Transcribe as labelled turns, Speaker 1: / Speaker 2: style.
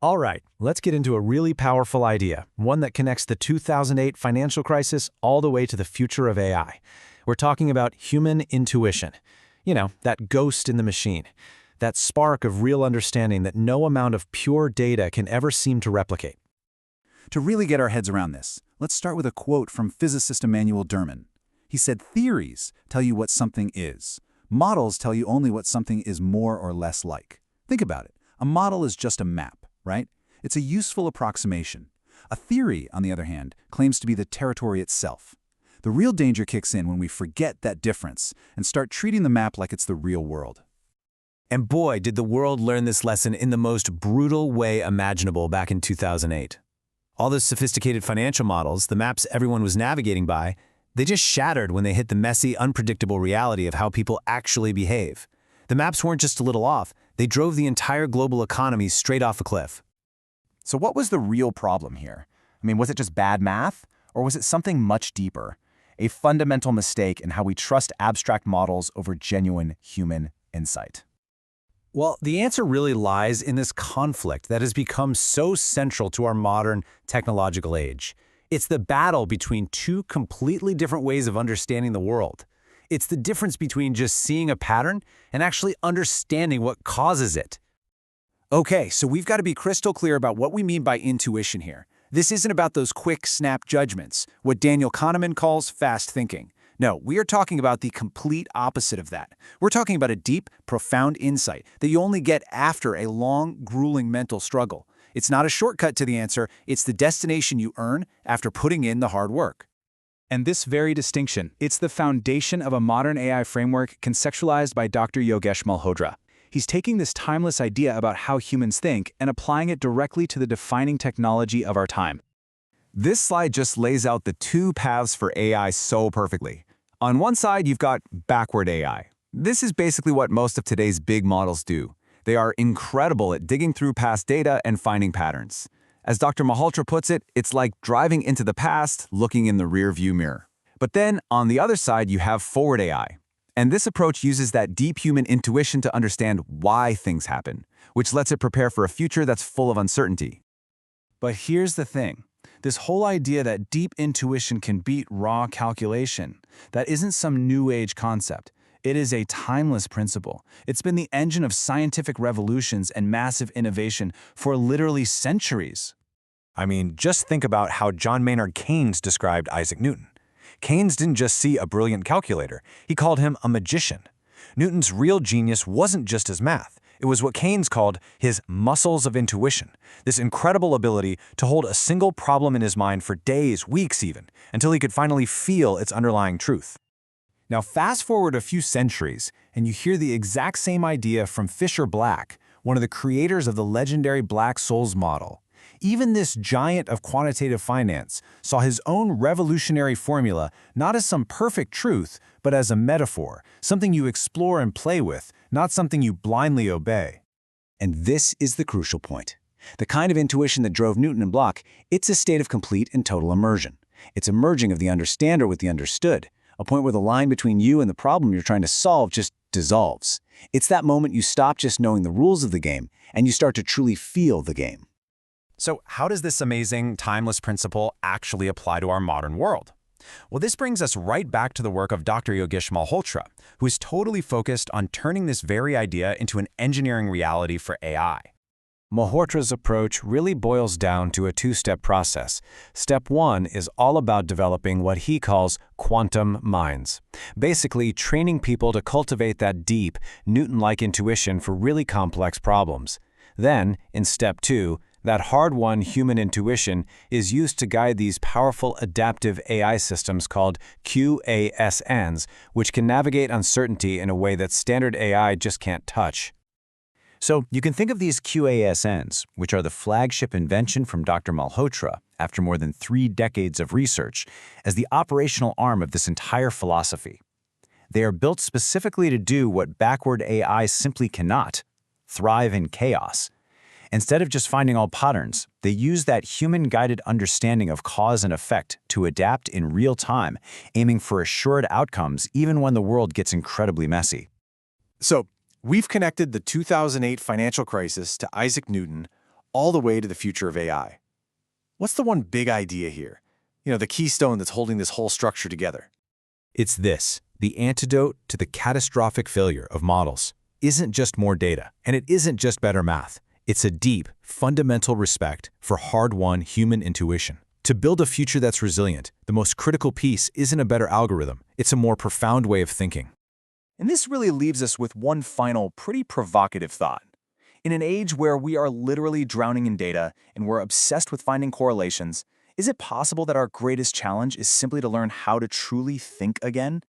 Speaker 1: All right, let's get into a really powerful idea, one that connects the 2008 financial crisis all the way to the future of AI. We're talking about human intuition. You know, that ghost in the machine, that spark of real understanding that no amount of pure data can ever seem to replicate.
Speaker 2: To really get our heads around this, let's start with a quote from physicist Emmanuel Derman. He said, "Theories tell you what something is. Models tell you only what something is more or less like." Think about it. A model is just a map, right? It's a useful approximation. A theory, on the other hand, claims to be the territory itself. The real danger kicks in when we forget that difference and start treating the map like it's the real world.
Speaker 1: And boy, did the world learn this lesson in the most brutal way imaginable back in 2008. All those sophisticated financial models, the maps everyone was navigating by, they just shattered when they hit the messy, unpredictable reality of how people actually behave. The maps weren't just a little off, they drove the entire global economy straight off a cliff.
Speaker 3: So what was the real problem here? I mean, was it just bad math? Or was it something much deeper? A fundamental mistake in how we trust abstract models over genuine human insight?
Speaker 1: Well, the answer really lies in this conflict that has become so central to our modern technological age. It's the battle between two completely different ways of understanding the world. It's the difference between just seeing a pattern and actually understanding what causes it.
Speaker 4: Okay, so we've got to be crystal clear about what we mean by intuition here. This isn't about those quick, snap judgments, what Daniel Kahneman calls fast thinking. No, we are talking about the complete opposite of that. We're talking about a deep, profound insight that you only get after a long, grueling mental struggle. It's not a shortcut to the answer, it's the destination you earn after putting in the hard work.
Speaker 5: And this very distinction, it's the foundation of a modern AI framework conceptualized by Dr. Yogesh Malhotra. He's taking this timeless idea about how humans think and applying it directly to the defining technology of our time.
Speaker 6: This slide just lays out the two paths for AI so perfectly. On one side, you've got backward AI. This is basically what most of today's big models do. They are incredible at digging through past data and finding patterns. As Dr. Malhotra puts it, it's like driving into the past, looking in the rearview mirror. But then, on the other side, you have forward AI. And this approach uses that deep human intuition to understand why things happen, which lets it prepare for a future that's full of uncertainty.
Speaker 4: But here's the thing. This whole idea that deep intuition can beat raw calculation, that isn't some new age concept. It is a timeless principle. It's been the engine of scientific revolutions and massive innovation for literally centuries.
Speaker 6: I mean, just think about how John Maynard Keynes described Isaac Newton. Keynes didn't just see a brilliant calculator, he called him a magician. Newton's real genius wasn't just his math. It was what Keynes called his muscles of intuition, this incredible ability to hold a single problem in his mind for days, weeks even, until he could finally feel its underlying truth. Now fast forward a few centuries, and you hear the exact same idea from Fisher Black, one of the creators of the legendary Black-Scholes model. Even this giant of quantitative finance saw his own revolutionary formula not as some perfect truth, but as a metaphor, something you explore and play with, not something you blindly obey.
Speaker 7: And this is the crucial point. The kind of intuition that drove Newton and Bloch, it's a state of complete and total immersion. It's a merging of the understander with the understood, a point where the line between you and the problem you're trying to solve just dissolves. It's that moment you stop just knowing the rules of the game and you start to truly feel the game.
Speaker 1: So how does this amazing, timeless principle actually apply to our modern world? Well, this brings us right back to the work of Dr. Yogesh Malhotra, who is totally focused on turning this very idea into an engineering reality for AI. Malhotra's approach really boils down to a two-step process. Step one is all about developing what he calls quantum minds, basically training people to cultivate that deep, Newton-like intuition for really complex problems. Then, in step two, that hard-won human intuition is used to guide these powerful adaptive AI systems called QASANs, which can navigate uncertainty in a way that standard AI just can't touch. So you can think of these QASNs, which are the flagship invention from Dr. Malhotra after more than 3 decades of research, as the operational arm of this entire philosophy. They are built specifically to do what backward AI simply cannot: thrive in chaos. Instead of just finding all patterns, they use that human-guided understanding of cause and effect to adapt in real time, aiming for assured outcomes even when the world gets incredibly messy.
Speaker 8: So, we've connected the 2008 financial crisis to Isaac Newton,
Speaker 3: all the way to the future of AI. What's the one big idea here? The keystone that's holding this whole structure together.
Speaker 1: It's this: the antidote to the catastrophic failure of models isn't just more data, and it isn't just better math. It's a deep, fundamental respect for hard-won human intuition. To build a future that's resilient, the most critical piece isn't a better algorithm, it's a more profound way of thinking.
Speaker 3: And this really leaves us with one final, pretty provocative thought. In an age where we are literally drowning in data and we're obsessed with finding correlations, is it possible that our greatest challenge is simply to learn how to truly think again?